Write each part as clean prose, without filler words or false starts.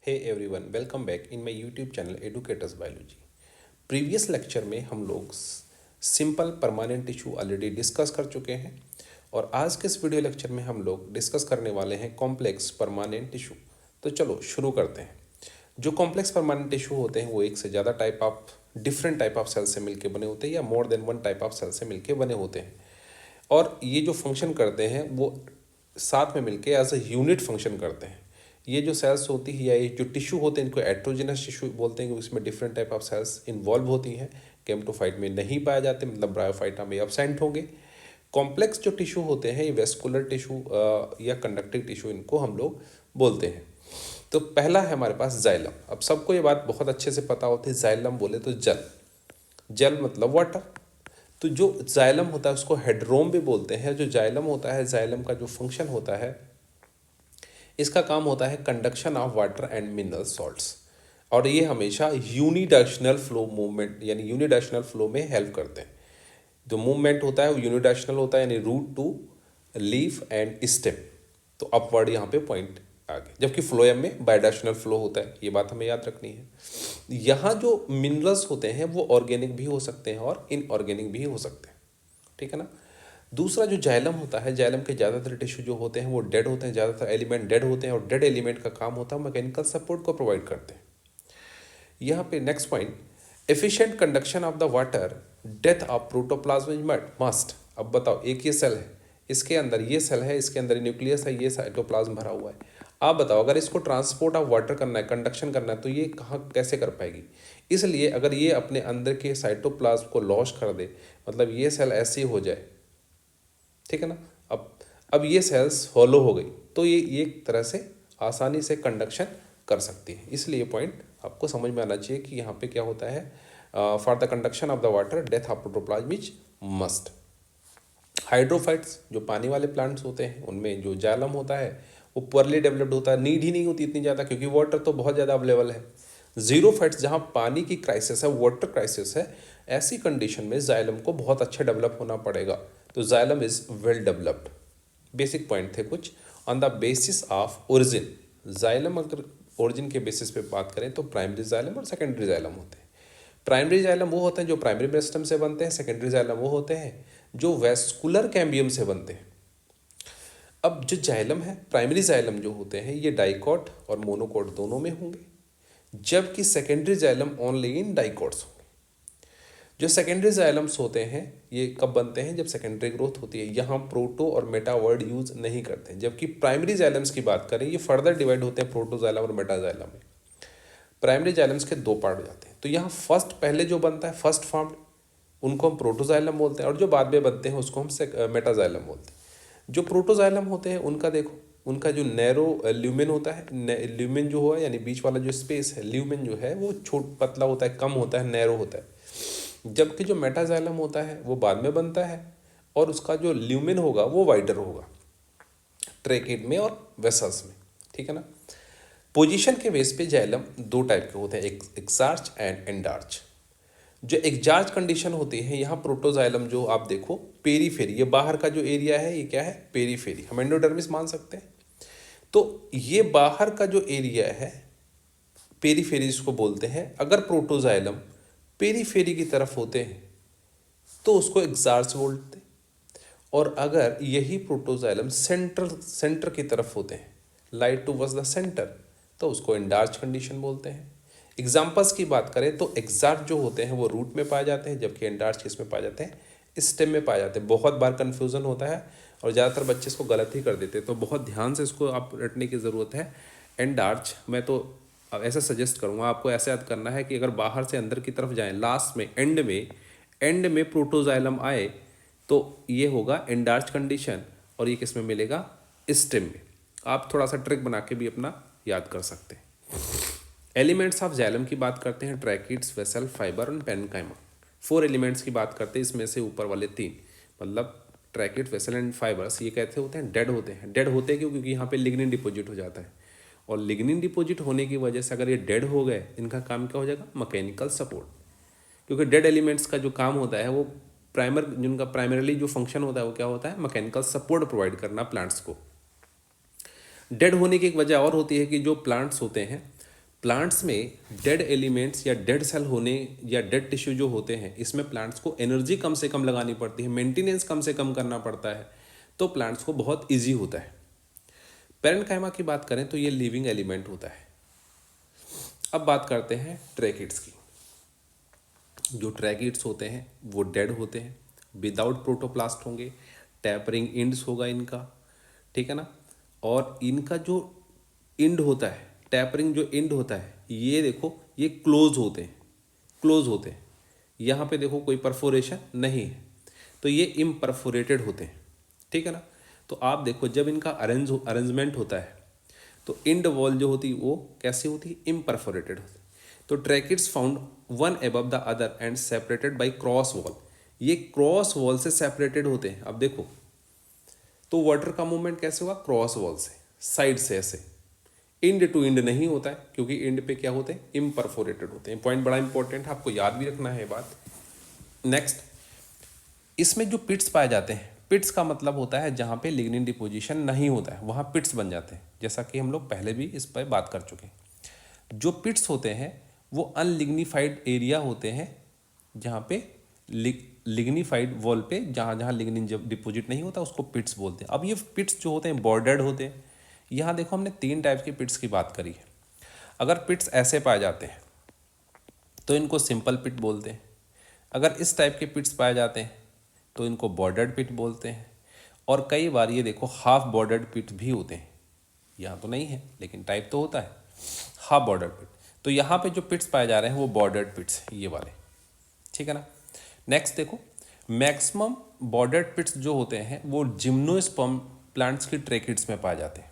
Hey everyone, welcome back in my YouTube channel educators biology. Previous lecture में हम लोग simple permanent tissue already discuss कर चुके हैं और आज के इस वीडियो लेक्चर में हम लोग डिस्कस करने वाले हैं कॉम्प्लेक्स परमानेंट टिश्यू। तो चलो शुरू करते हैं। जो कॉम्प्लेक्स परमानेंट टिश्यू होते हैं वो एक से ज़्यादा डिफरेंट टाइप ऑफ सेल से मिलकर बने होते हैं या more than one type of cell से मिलकर बने होते हैं और ये जो फंक्शन करते हैं वो साथ में मिलके एज अ यूनिट फंक्शन करते हैं। ये जो सेल्स होती है या ये जो टिश्यू होते हैं इनको एट्रोजिनस टिश्यू बोलते हैं, इसमें different type of cells involve होती हैं। केम्टोफाइट में नहीं पाए जाते, मतलब ब्रायोफाइटा में एब्सेंट होंगे। कॉम्प्लेक्स जो टिश्यू होते हैं ये वेस्कुलर टिश्यू या कंडक्टिव टिश्यू इनको हम लोग बोलते हैं। तो पहला है हमारे पास जाइलम। अब सबको ये बात बहुत अच्छे से पता होती है, जाइलम बोले तो जल, जल मतलब वाटर। तो जो जाइलम होता है उसको हेड्रोम भी बोलते हैं। जो जाइलम होता है, जाइलम का जो फंक्शन होता है, इसका काम होता है conduction of water and mineral salts, और ये हमेशा यूनिडायरेक्शनल फ्लो मूवमेंट यानी यूनिडायरेक्शनल फ्लो में हेल्प करते हैं। जो मूवमेंट होता है वो यूनिडायरेक्शनल होता है, यानी root to leaf and stem, तो अपवर्ड यहाँ पे पॉइंट आगे, जबकि फ्लोएम में बायडायरेक्शनल फ्लो होता है। ये बात हमें याद रखनी है। यहाँ जो मिनरल्स होते हैं वो ऑर्गेनिक भी हो सकते हैं और इनऑर्गेनिक भी हो सकते हैं, ठीक है ना। दूसरा जो जाइलम होता है, जाइलम के ज़्यादातर टिश्यू जो होते हैं वो डेड होते हैं, ज़्यादातर एलिमेंट डेड होते हैं और डेड एलिमेंट का काम होता है मैकेनिकल सपोर्ट को प्रोवाइड करते हैं। यहाँ पे next point, efficient conduction of the water, death of protoplasm must. अब बताओ, एक ये सेल है, इसके अंदर ये सेल है, इसके अंदर न्यूक्लियस है, ये साइटोप्लाज्म भरा हुआ है। आप बताओ अगर इसको ट्रांसपोर्ट ऑफ वाटर करना है, कंडक्शन करना है, तो ये कहाँ कैसे कर पाएगी। इसलिए अगर ये अपने अंदर के साइटोप्लाज्म को लॉस कर दे, मतलब ये सेल ऐसी हो जाए, ठीक है ना। अब ये सेल्स हॉलो हो गई तो ये एक तरह से आसानी से कंडक्शन कर सकती है। इसलिए ये पॉइंट आपको समझ में आना चाहिए कि यहाँ पे क्या होता है, for the conduction of the water death of protoplasm is must. Hydrophytes जो पानी वाले प्लांट्स होते हैं उनमें जो जाइलम होता है वो पुअरली डेवलप्ड होता है, नीड ही नहीं होती इतनी ज़्यादा क्योंकि वाटर तो बहुत ज़्यादा अवेलेबल है। जीरोफाइट्स जहाँ पानी की क्राइसिस है, वाटर क्राइसिस है, ऐसी कंडीशन में जाइलम को बहुत अच्छा डेवलप होना पड़ेगा। तो xylem is well developed. Basic point थे कुछ on the basis of origin. Xylem अगर ओरिजिन के बेसिस पे बात करें तो प्राइमरी जाइलम और सेकेंडरी जाइलम होते हैं। प्राइमरी जाइलम वो होते हैं जो प्राइमरी मेरिस्टम से बनते हैं, सेकेंडरी जाइलम वो होते हैं जो वेस्कुलर कैम्बियम से बनते हैं। अब जो जाइलम है, प्राइमरी जाइलम जो होते हैं ये डाइकॉट और मोनोकॉट दोनों में होंगे, जबकि secondary xylem only in dicots होंगे। जो सेकेंडरी जाइलम्स होते हैं ये कब बनते हैं, जब सेकेंडरी ग्रोथ होती है। यहाँ प्रोटो और मेटा वर्ड यूज नहीं करते, जबकि प्राइमरी जाइलम्स की बात करें ये फर्दर डिवाइड होते हैं प्रोटोजाइलम और मेटाजाइलम में। प्राइमरी जाइलम्स के दो पार्ट हो जाते हैं। तो यहाँ फर्स्ट पहले जो बनता है फर्स्ट फॉर्म, उनको हम प्रोटोजाइलम बोलते हैं, और जो बाद में बनते हैं उसको हम मेटाजाइलम बोलते हैं। जो प्रोटोजाइलम होते हैं उनका देखो, उनका जो नैरो ल्यूमेन होता है, ल्यूमेन जो हुआ यानी बीच वाला जो स्पेस है, ल्यूमेन जो है वो छोट पतला होता है, कम होता है, नैरो होता है। जबकि जो मेटाजाइलम होता है वो बाद में बनता है और उसका जो ल्यूमेन होगा वो वाइडर होगा ट्रेकिड में और वेसल्स में, ठीक है ना। पोजीशन के बेस पे जाइलम दो टाइप के होते हैं, एक एक्सार्च एंड एंडार्च। जो एक्सार्च कंडीशन होती है, यहाँ प्रोटोजाइलम जो आप देखो पेरीफेरी, ये बाहर का जो एरिया है ये क्या है, पेरीफेरी, हम एंडोडर्मिस मान सकते हैं। तो ये बाहर का जो एरिया है पेरीफेरी जिसको बोलते हैं, अगर प्रोटोजाइलम पेरीफेरी की तरफ होते हैं तो उसको एक्सार्च बोलते हैं, और अगर यही प्रोटोजाइलम सेंटर की तरफ होते हैं, लाइट टूवर्ड्स द सेंटर, तो उसको एंडार्च कंडीशन बोलते हैं। एग्जाम्पल्स की बात करें तो एक्सार्च जो होते हैं वो रूट में पाए जाते हैं, जबकि एंडार्च किस में पाए जाते हैं, स्टेम में पाए जाते हैं। बहुत बार कन्फ्यूज़न होता है और ज़्यादातर बच्चे इसको गलत ही कर देते हैं, तो बहुत ध्यान से इसको आप रटने की ज़रूरत है। एंडार्च मैं तो ऐसा सजेस्ट करूँगा आपको, ऐसे याद करना है कि अगर बाहर से अंदर की तरफ जाएँ, लास्ट में एंड में प्रोटोजाइलम आए तो ये होगा एंडार्च कंडीशन, और ये किस में मिलेगा, स्टेम में। आप थोड़ा सा ट्रिक बना के भी अपना याद कर सकते हैं। एलिमेंट्स ऑफ जाइलम की बात करते हैं, ट्रैकिड्स, वेसल, फाइबर और पेनकाइमा। 4 एलिमेंट्स की बात करते हैं, इसमें से ऊपर वाले 3 मतलब ट्रैकिड, वेसल एंड फाइबर्स, ये कैसे होते हैं, डेड होते हैं। डेड होते हैं क्यों, क्योंकि यहाँ पे लिग्निन डिपॉजिट हो जाता है, और लिग्निन डिपॉजिट होने की वजह से अगर ये डेड हो गए, इनका काम क्या हो जाएगा, मैकेनिकल सपोर्ट। क्योंकि डेड एलिमेंट्स का जो काम होता है वो जिनका प्राइमरीली जो फंक्शन होता है वो क्या होता है, मैकेनिकल सपोर्ट प्रोवाइड करना प्लांट्स को। डेड होने की एक वजह और होती है कि जो प्लांट्स होते हैं प्लांट्स में डेड एलिमेंट्स या डेड सेल होने या डेड टिश्यू जो होते हैं, इसमें प्लांट्स को एनर्जी कम से कम लगानी पड़ती है, मेंटेनेंस कम से कम करना पड़ता है, तो प्लांट्स को बहुत ईजी होता है। पैरेन्काइमा की बात करें तो ये लिविंग एलिमेंट होता है। अब बात करते हैं ट्रैकिड्स की। जो ट्रैकिड्स होते हैं वो डेड होते हैं, विदाउट प्रोटोप्लास्ट होंगे, टैपरिंग इंड्स होगा इनका, ठीक है ना। और इनका जो इंड होता है, टैपरिंग जो इंड होता है, ये देखो ये क्लोज होते हैं, क्लोज होते हैं। यहाँ पे देखो कोई परफोरेशन नहीं है, तो ये इम्परफोरेटेड होते हैं, ठीक है ना। तो आप देखो जब इनका अरेंजमेंट होता है तो इंड वॉल जो होती है वो कैसी होती है, इम्परफोरेटेड होती है। तो tracheids found one above the other and separated by cross wall, ये क्रॉस वॉल से सेपरेटेड होते हैं। अब देखो तो वाटर का मूवमेंट कैसे होगा, क्रॉस वॉल से, साइड से ऐसे, इंड टू इंड नहीं होता है, क्योंकि इंड पे क्या होते हैं, इम्परफोरेटेड होते हैं। पॉइंट बड़ा इंपॉर्टेंट है, आपको याद भी रखना है बात। नेक्स्ट, इसमें जो पिट्स पाए जाते हैं, पिट्स का मतलब होता है जहाँ पे लिग्निन डिपोजिशन नहीं होता है वहाँ पिट्स बन जाते हैं, जैसा कि हम लोग पहले भी इस पर बात कर चुके हैं। जो पिट्स होते हैं वो अनलिग्निफाइड एरिया होते हैं, जहाँ पे लिग्निफाइड वॉल पे जहाँ जहाँ लिग्निन जब डिपोजिट नहीं होता उसको पिट्स बोलते हैं। अब ये पिट्स जो होते हैं बॉर्डर्ड होते हैं। यहाँ देखो हमने 3 टाइप की पिट्स की बात करी है। अगर पिट्स ऐसे पाए जाते हैं तो इनको सिंपल पिट बोलते हैं। अगर इस टाइप के पिट्स पाए जाते हैं तो इनको बॉर्डर्ड पिट बोलते हैं। और कई बार ये देखो हाफ बॉर्डर्ड पिट भी होते हैं, यहाँ तो नहीं है लेकिन टाइप तो होता है हाफ बॉर्डर्ड पिट। तो यहाँ पे जो पिट्स पाए जा रहे हैं वो बॉर्डर्ड पिट्स, ये वाले, ठीक है ना। नेक्स्ट देखो, मैक्सिमम बॉर्डर्ड पिट्स जो होते हैं वो जिम्नोस्पर्म प्लांट्स की ट्रैकिड्स में पाए जाते हैं।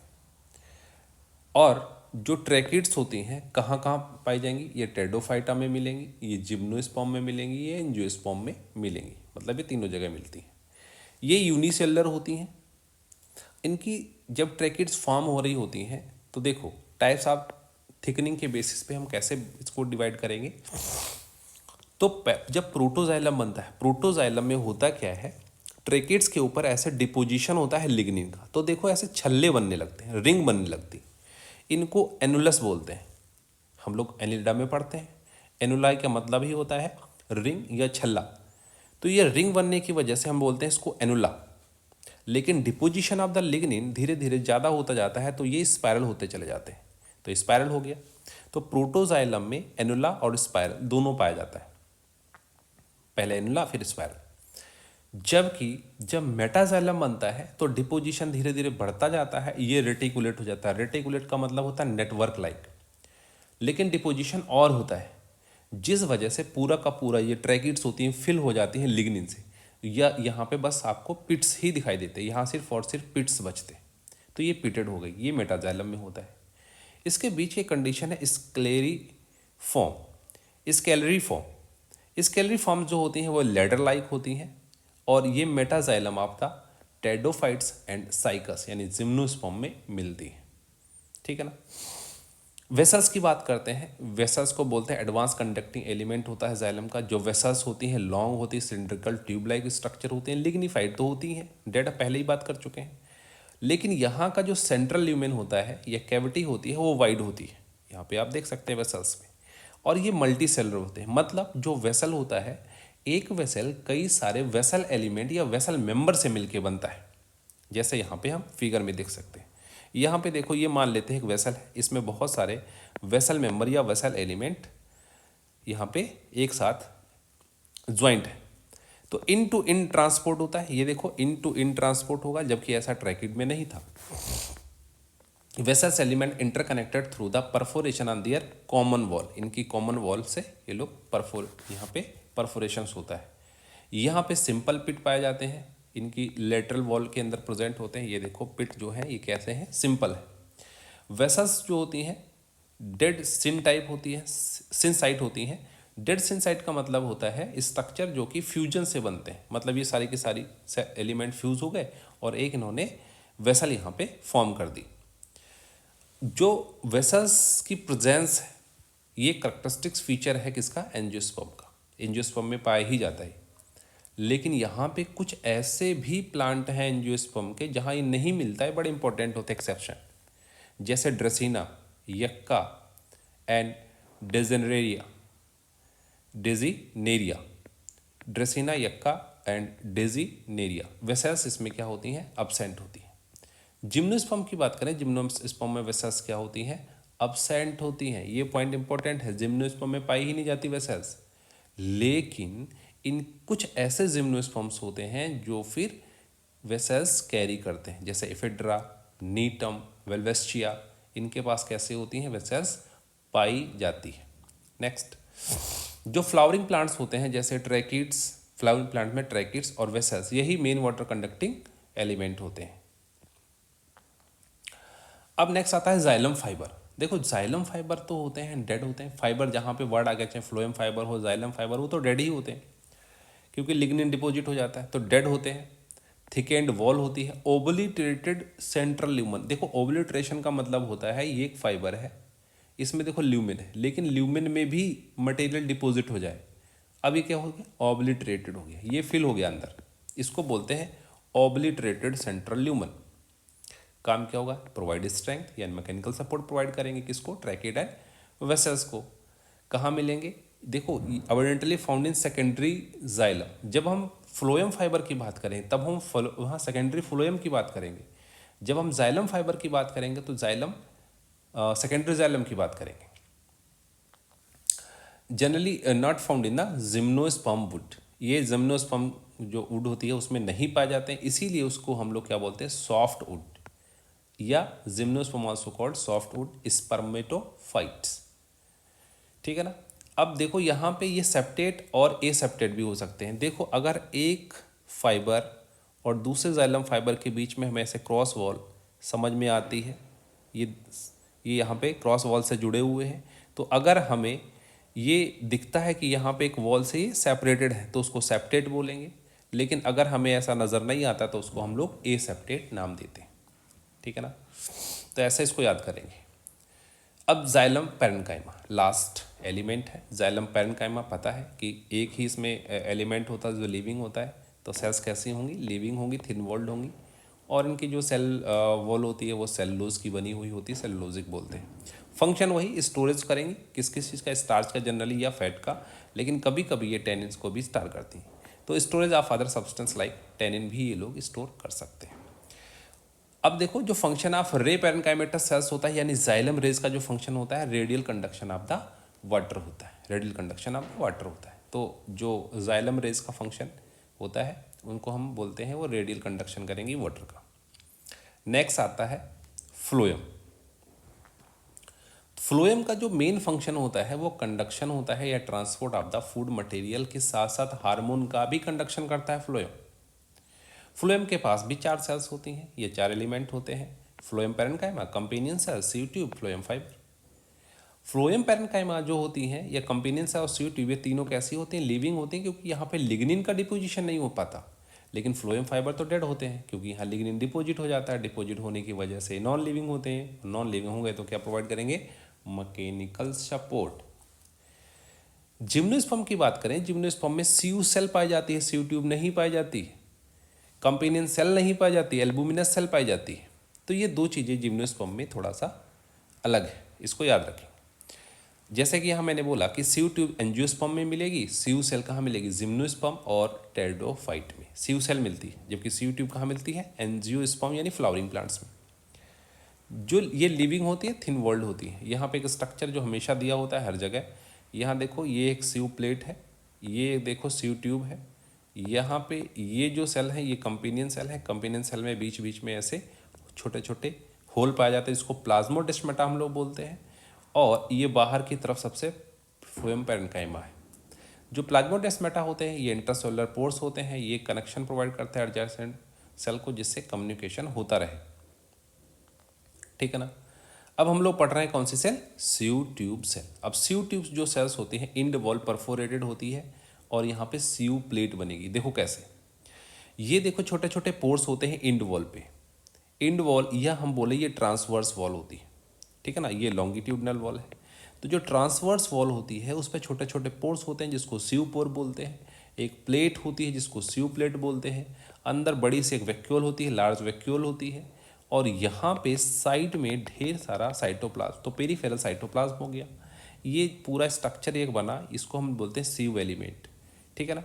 और जो ट्रैकिड्स होती हैं कहाँ कहाँ पाई जाएंगी, ये टेडोफाइटा में मिलेंगी, ये जिम्नोस्पर्म में मिलेंगी, ये एंजियोस्पर्म में मिलेंगी, मतलब ये तीनों जगह मिलती हैं। ये यूनिसेलुलर होती हैं। इनकी जब ट्रैकिड्स फॉर्म हो रही होती हैं तो देखो टाइप्स ऑफ थिकनिंग के बेसिस पे हम कैसे इसको डिवाइड करेंगे। तो जब प्रोटोजाइलम बनता है, प्रोटोजाइलम में होता क्या है, ट्रैकिड्स के ऊपर ऐसे डिपोजिशन होता है लिग्निन का, तो देखो ऐसे छल्ले बनने लगते हैं, रिंग बनने लगती। इनको एनुलस बोलते हैं, हम लोग एनिलिडा में पढ़ते हैं। एनुलाई का मतलब ही होता है रिंग या छल्ला, तो ये रिंग बनने की वजह से हम बोलते हैं इसको एनुला। लेकिन डिपोजिशन ऑफ द लिग्निन धीरे धीरे ज़्यादा होता जाता है तो ये स्पायरल होते चले जाते हैं, तो स्पायरल हो गया। तो प्रोटोजाइलम में एनुला और स्पायरल दोनों पाया जाता है, पहले एनुला फिर स्पायरल। जबकि जब मेटाजाइलम बनता है तो डिपोजिशन धीरे धीरे बढ़ता जाता है, ये रेटिकुलेट हो जाता है। रेटिकुलेट का मतलब होता है नेटवर्क लाइक, लेकिन डिपोजिशन और होता है, जिस वजह से पूरा का पूरा ये ट्रैकिड्स होती हैं फिल हो जाती हैं लिग्निन से, या यहाँ पे बस आपको पिट्स ही दिखाई देते हैं, यहाँ सिर्फ और सिर्फ पिट्स बचते, तो ये पिटेड हो गई, ये मेटाजाइलम में होता है। इसके बीच एक कंडीशन है स्क्लेरी फॉर्म, स्केलरी फॉर्म। स्केलरी फॉर्म जो होती हैं वो लेडर लाइक होती हैं, और ये मेटाजाइलम आपका टेडोफाइट्स एंड साइकस यानी जिम्नोस्पर्म में मिलती है, ठीक है ना। वेसल्स की बात करते हैं। वेसल्स को बोलते हैं एडवांस कंडक्टिंग एलिमेंट होता है जाइलम का। जो वेसल्स होती हैं लॉन्ग होती है, सिलिंड्रिकल ट्यूब लाइक स्ट्रक्चर होते हैं, लिग्निफाइड तो होती हैं, डेटा पहले ही बात कर चुके हैं। लेकिन यहाँ का जो सेंट्रल ल्यूमेन होता है या कैविटी होती है वो वाइड होती है, यहाँ पे आप देख सकते हैं वेसल्स में। और ये मल्टी सेलर होते हैं, मतलब जो वेसल होता है, एक वेसल कई सारे वेसल एलिमेंट या वेसल मेंबर से मिलके बनता है, जैसे यहाँ पे हम फिगर में देख सकते हैं। यहाँ पे देखो ये मान लेते हैं एक वेसल है, इसमें बहुत सारे वेसल मेंबर या वेसल एलिमेंट यहाँ पे एक साथ ज्वाइंट है, तो इन टू इन ट्रांसपोर्ट होता है। ये देखो इन टू इन ट्रांसपोर्ट होगा, जबकि ऐसा ट्रैकिड में नहीं था। Vessels element interconnected through the perforation on their common wall, इनकी कॉमन वॉल से ये लोग यहाँ पे परफोरेशंस होता है। यहाँ पे सिंपल पिट पाए जाते हैं, इनकी लेटरल वॉल के अंदर प्रेजेंट होते हैं। ये देखो पिट जो है ये कैसे हैं, सिंपल है। वेसल्स जो होती हैं डेड सिन टाइप होती है, सिन साइट होती हैं। डेड सिन साइट का मतलब होता है स्ट्रक्चर जो कि फ्यूजन से बनते हैं, मतलब ये सारी की सारी एलिमेंट फ्यूज हो गए और एक इन्होंने वेसल यहाँ पे फॉर्म कर दी। जो वेसल्स की प्रेजेंस है ये करैक्टरिस्टिक्स फीचर है किसका, एंजियोस्पर्म का। एंजियोस्पर्म में पाया ही जाता है, लेकिन यहाँ पे कुछ ऐसे भी प्लांट हैं एंजियोस्पर्म के जहाँ ये नहीं मिलता है, बड़े इंपॉर्टेंट होते हैं एक्सेप्शन, जैसे ड्रेसिना, यक्का, एंड डेजिनेरिया, ड्रेसिना यक्का एंड डेजिनेरिया वेसल्स इसमें क्या होती हैं, अब्सेंट होती हैं। जिम्नोस्पर्म की बात करें, जिम्नोस्पर्म में वेसल्स क्या होती हैं, अब्सेंट होती हैं। ये पॉइंट इंपॉर्टेंट है, जिम्नोस्पर्म में पाई ही नहीं जाती वेसल्स। लेकिन इन कुछ ऐसे जिम्नोस्पर्म्स होते हैं जो फिर वेसल्स कैरी करते हैं, जैसे एफिड्रा, नीटम, वेल्वेस्चिया, इनके पास कैसे होती हैं, वेसल्स पाई जाती है। नेक्स्ट, जो फ्लावरिंग प्लांट्स होते हैं जैसे ट्रैकिड्स, फ्लावरिंग प्लांट में ट्रैकिड्स और वेसल्स यही मेन वाटर कंडक्टिंग एलिमेंट होते हैं। अब नेक्स्ट आता है जाइलम फाइबर। देखो जाइलम फाइबर तो होते हैं डेड होते हैं, फाइबर जहाँ पे वर्ड आ गया, चाहे फ्लोएम फाइबर हो, जाइलम फाइबर, वो तो डेड ही होते हैं क्योंकि लिग्निन डिपॉजिट हो जाता है, तो डेड होते हैं। थिकेंड वॉल होती है, ओबलिटरेटेड सेंट्रल ल्यूमन। देखो ओबलिट्रेशन का मतलब होता है ये एक फाइबर है, इसमें देखो ल्यूमिन है, लेकिन ल्यूमिन में भी मटेरियल डिपॉजिट हो जाए, अब ये क्या हो गया, ओबलिटरेटेड हो गया, ये फिल हो गया अंदर, इसको बोलते हैं ओबलिटरेटेड सेंट्रल ल्यूमन। काम क्या होगा, प्रोवाइड स्ट्रेंथ यानी मैकेनिकल सपोर्ट प्रोवाइड करेंगे, किसको, ट्रैकिड एंड वेसल्स को। कहाँ मिलेंगे, देखो abundantly found in secondary xylem. जब हम फ्लोएम फाइबर की बात करें तब हम वहाँ सेकेंडरी फ्लोएम की बात करेंगे, जब हम जाइलम फाइबर की बात करेंगे तो जाइलम सेकेंडरी जाइलम की बात करेंगे। Generally not found in the gymnosperm would, ये जिम्नोस्पर्म जो वुड होती है उसमें नहीं पाए जाते हैं, इसीलिए उसको हम लोग क्या बोलते हैं, सॉफ्ट वुड, या gymnosperm also called soft wood spermatophytes. ठीक है ना। अब देखो यहाँ पे ये सेप्टेट और ए सेप्टेट भी हो सकते हैं। देखो अगर एक फाइबर और दूसरे जाइलम फाइबर के बीच में हमें ऐसे क्रॉस वॉल समझ में आती है, ये यहाँ पे क्रॉस वॉल से जुड़े हुए हैं, तो अगर हमें ये दिखता है कि यहाँ पे एक वॉल से ये सेपरेटेड है तो उसको सेप्टेट बोलेंगे, लेकिन अगर हमें ऐसा नज़र नहीं आता तो उसको हम लोग ए सेप्टेट नाम देते हैं। ठीक है ना, तो ऐसे इसको याद करेंगे। अब जाइलम पैरेन्काइमा लास्ट एलिमेंट है। जाइलम पैरेन्काइमा पता है कि एक ही इसमें एलिमेंट होता है जो लिविंग होता है, तो सेल्स कैसी होंगी, लिविंग होंगी, थिन वॉल्ड होंगी, और इनकी जो सेल वॉल होती है वो सेलुलोज की बनी हुई होती है, सेलुलोजिक बोलते हैं। फंक्शन वही, स्टोरेज करेंगी किस किस चीज़ का, स्टार्च का जनरली या फैट का, लेकिन कभी कभी ये टेनिन्स को भी स्टार करती हैं, तो storage of other substance like tannin भी ये लोग स्टोर कर सकते हैं। अब देखो जो फंक्शन ऑफ रे पैरेन्काइमेटस सेल्स होता है, यानी जाइलम रेज का जो फंक्शन होता है, radial conduction of the water होता है, radial conduction of the water होता है। तो जो जाइलम रेज का फंक्शन होता है उनको हम बोलते हैं वो रेडियल कंडक्शन करेंगी वाटर का। नेक्स्ट आता है फ्लोएम। फ्लोएम का जो मेन फंक्शन होता है वो कंडक्शन होता है या transport of the food material के साथ साथ हार्मोन का भी कंडक्शन करता है फ्लोएम। फ्लोएम के पास भी 4 सेल्स होती हैं, ये 4 एलिमेंट होते हैं, phloem parenchyma, companion cell, sieve tube, phloem fibre. Phloem parenchyma जो होती हैं या कंपेनियन सेल और सीव ट्यूब, ये तीनों कैसी होती हैं, लिविंग होती हैं, क्योंकि यहाँ पे लिग्निन का डिपोजिशन नहीं हो पाता। लेकिन फ्लोएम फाइबर तो डेड होते हैं क्योंकि यहाँ लिग्निन डिपोजिट हो जाता है, डिपोजिट होने की वजह से नॉन लिविंग होते हैं, नॉन लिविंग होंगे तो क्या प्रोवाइड करेंगे, मैकेनिकल सपोर्ट। जिम्नोस्पर्म की बात करें, जिम्नोस्पर्म में सीव सेल पाई जाती है, सीव ट्यूब नहीं पाई जाती, कंपेनियन सेल नहीं पाई जाती, एल्बुमिनस सेल पाई जाती है। तो ये दो चीज़ें जिम्नोस्पर्म में थोड़ा सा अलग है, इसको याद रखें। जैसे कि यहाँ मैंने बोला कि सीव ट्यूब एंजियोस्पर्म में मिलेगी, सीव सेल कहाँ मिलेगी, जिम्नोस्पर्म और टेरिडोफाइट में सीव सेल मिलती है, जबकि सीव ट्यूब कहाँ मिलती है, एंजियोस्पर्म यानी फ्लावरिंग प्लांट्स में। जो ये लिविंग होती है, थिन वॉल्ड होती है। यहाँ पे एक स्ट्रक्चर जो हमेशा दिया होता है हर जगह, यहाँ देखो ये एक सीव प्लेट है, ये देखो सीव ट्यूब है, यहाँ पे ये जो सेल है ये कंपेनियन सेल है, कंपेनियन सेल में बीच बीच में ऐसे छोटे छोटे होल पाए जाते हैं, इसको प्लाज्मोडेस्माटा हम लोग बोलते हैं, और ये बाहर की तरफ सबसे फ्लोएम पैरेन्काइमा है। जो प्लाज्मोडेस्माटा होते हैं ये इंटरसेलुलर पोर्स होते हैं, ये कनेक्शन प्रोवाइड करते हैं एडजेसेंट सेल को, जिससे कम्युनिकेशन होता रहे। ठीक है ना। अब हम लोग पढ़ रहे हैं कौन सी सेल, सीव ट्यूब सेल। अब सीव ट्यूब जो सेल्स होती हैं इंड वॉल परफोरेटेड होती है और यहाँ पे सीव प्लेट बनेगी। देखो कैसे, ये देखो छोटे छोटे पोर्स होते हैं इंड वॉल पे, इंड वॉल या हम बोले ये ट्रांसवर्स वॉल होती है। ठीक है ना, ये लॉन्गिट्यूडनल वॉल है। तो जो ट्रांसवर्स वॉल होती है उस पर छोटे छोटे पोर्स होते हैं जिसको सीव पोर बोलते हैं। एक प्लेट होती है जिसको सीव प्लेट बोलते हैं। अंदर बड़ी सी एक वैक्यूल होती है, लार्ज वैक्यूल होती है, और यहाँ पे साइड में ढेर सारा साइटोप्लाज्म, तो पेरिफेरल साइटोप्लाज्म हो गया। ये पूरा स्ट्रक्चर एक बना, इसको हम बोलते हैं सीव एलिमेंट, ठीक है ना।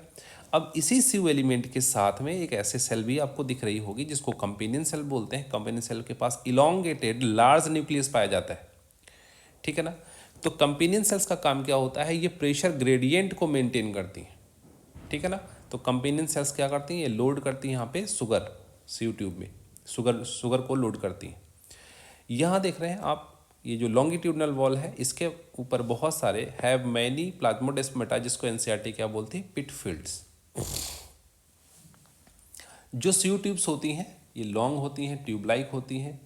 अब इसी सीव एलिमेंट के साथ में एक ऐसे सेल भी आपको दिख रही होगी जिसको कंपेनियन सेल बोलते हैं। कंपेनियन सेल के पास इलोंगेटेड लार्ज न्यूक्लियस पाया जाता है, ठीक है ना। तो कंपेनियन सेल्स का काम क्या होता है, ये प्रेशर ग्रेडियंट को मेंटेन करती हैं, ठीक है ना। तो कंपेनियन सेल्स क्या करती हैं, ये लोड करती हैं यहाँ पे शुगर, सीव ट्यूब में शुगर को लोड करती हैं। यहाँ देख रहे हैं आप, ये जो लॉन्गिट्यूडनल वॉल है इसके ऊपर बहुत सारे हैव मैनी प्लाज्मोडेस्माटा, जिसको एनसीईआरटी क्या बोलती है, पिट फील्ड्स। जो सीव ट्यूब्स होती हैं ये लॉन्ग होती हैं, ट्यूब लाइक होती हैं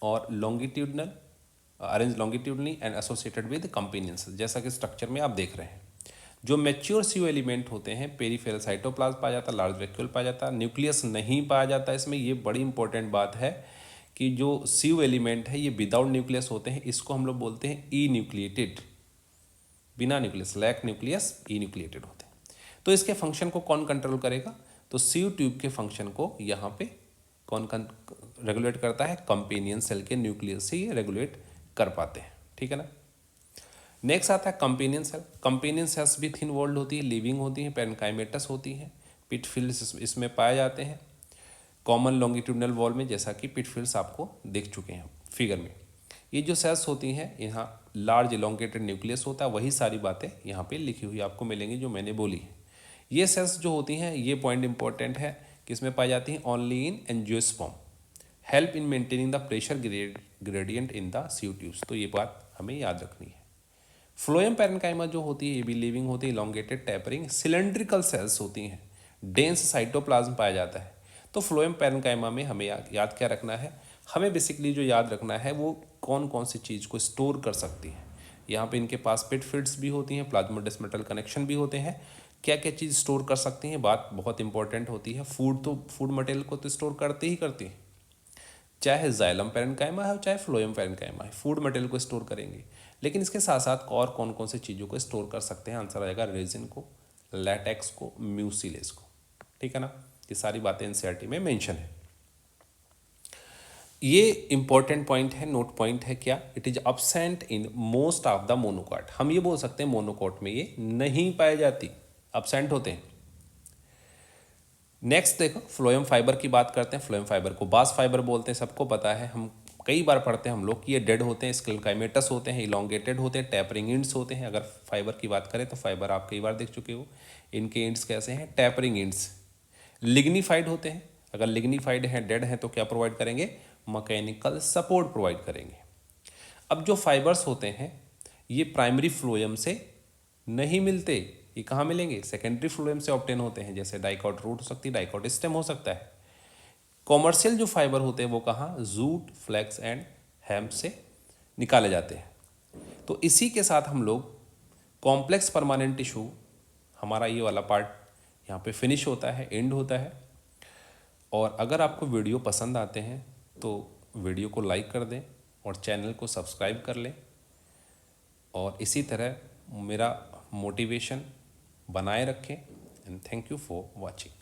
और longitudinal, arrange longitudinally and associated with companions, जैसा कि स्ट्रक्चर में आप देख रहे हैं। जो मैच्योर सीव एलिमेंट होते हैं, पेरीफेरल साइटोप्लाज्म पाया जाता है, लार्ज वैक्यूल पाया जाता है, न्यूक्लियस नहीं पाया जाता है इसमें। ये बड़ी इंपॉर्टेंट बात है कि जो सीव एलिमेंट है ये विदाउट न्यूक्लियस होते हैं, इसको हम लोग बोलते हैं ई न्यूक्लिएटेड, बिना न्यूक्लियस, लैक न्यूक्लियस, ई न्यूक्लिएटेड होते हैं। तो इसके फंक्शन को कौन कंट्रोल करेगा, तो सीव ट्यूब के फंक्शन को यहाँ पे कौन रेगुलेट करता है, कंपेनियन सेल के न्यूक्लियस से ये रेगुलेट कर पाते हैं, ठीक है ना। नेक्स्ट आता है कंपेनियन सेल। कंपेनियन सेल्स भी थिन वॉल्ड होती है, लिविंग होती हैं, पेरेन्काइमेटस होती हैं, पिट फील्ड्स इसमें पाए जाते हैं कॉमन लॉन्गिट्यूडनल वॉल में, जैसा कि पिट फील्ड्स आपको देख चुके हैं फिगर में। ये जो सेल्स होती हैं, यहाँ लार्ज इलोंगेटेड न्यूक्लियस होता है, वही सारी बातें यहाँ पे लिखी हुई आपको मिलेंगी जो मैंने बोली है। ये सेल्स जो होती हैं, ये पॉइंट इंपॉर्टेंट है, किसमें पाई जाती हैं, only in angiosperm, help in maintaining the pressure gradient in the sieve tubes. तो ये बात हमें याद रखनी है। फ्लोएम पैरेन्काइमा जो होती है ये भी लिविंग होती है, इलोंगेटेड टैपरिंग सिलेंड्रिकल सेल्स होती हैं, डेंस साइटोप्लाज्म पाया जाता है। तो फ्लोएम पैरेन्काइमा में हमें याद क्या रखना है, हमें बेसिकली जो याद रखना है वो कौन कौन सी चीज़ को स्टोर कर सकती है। यहाँ पे इनके पास पिट फील्ड्स भी होती हैं, प्लाज्मोडेस्माटल कनेक्शन भी होते हैं। क्या क्या चीज़ स्टोर कर सकती हैं, बात बहुत इंपॉर्टेंट होती है। फूड, तो फूड मटेरियल को तो स्टोर करते ही करती हैं, चाहे जाइलम पैरेन्काइमा है चाहे फ्लोएम पैरेन्काइमा है, फूड मटेरियल को स्टोर करेंगे। लेकिन इसके साथ साथ और कौन कौन से चीज़ों को स्टोर कर सकते हैं, आंसर आएगा रेजिन को, लैटेक्स को, म्यूसिलेज को, ठीक है ना। ये सारी बातें एनसीईआरटी में मेंशन है। ये इंपॉर्टेंट पॉइंट है, नोट पॉइंट है क्या, it is absent in most of the monocot. हम ये बोल सकते हैं मोनोकॉट में ये नहीं पाई जाती, अब्सेंट होते हैं। नेक्स्ट देखो, फ्लोएम फाइबर की बात करते हैं। फ्लोएम फाइबर को बास फाइबर बोलते हैं, सबको पता है, हम कई बार पढ़ते हैं हम लोग कि ये डेड होते हैं, स्केलेकाइमेटस होते हैं, इलोंगेटेड होते हैं, टैपरिंग इंड्स होते हैं। अगर फाइबर की बात करें तो फाइबर आप कई बार देख चुके हो, इनके इंड्स कैसे हैं, टैपरिंग इंड्स। लिग्निफाइड होते हैं, अगर लिग्निफाइड हैं, डेड हैं, तो क्या प्रोवाइड करेंगे, मैकेनिकल सपोर्ट प्रोवाइड करेंगे। अब जो फाइबर्स होते हैं ये प्राइमरी फ्लोएम से नहीं मिलते, ये कहाँ मिलेंगे, सेकेंडरी फ्लोएम से ऑब्टेन होते हैं, जैसे डाइकॉट रूट हो सकती है, डाइकॉट स्टेम हो सकता है। कॉमर्शियल जो फाइबर होते हैं वो कहाँ, जूट, फ्लैक्स एंड हेम्प से निकाले जाते हैं। तो इसी के साथ हम लोग कॉम्प्लेक्स परमानेंट टिश्यू, हमारा ये वाला पार्ट यहाँ पे फिनिश होता है, एंड होता है। और अगर आपको वीडियो पसंद आते हैं तो वीडियो को लाइक कर दें और चैनल को सब्सक्राइब कर लें, और इसी तरह मेरा मोटिवेशन बनाए रखें। And thank you for watching.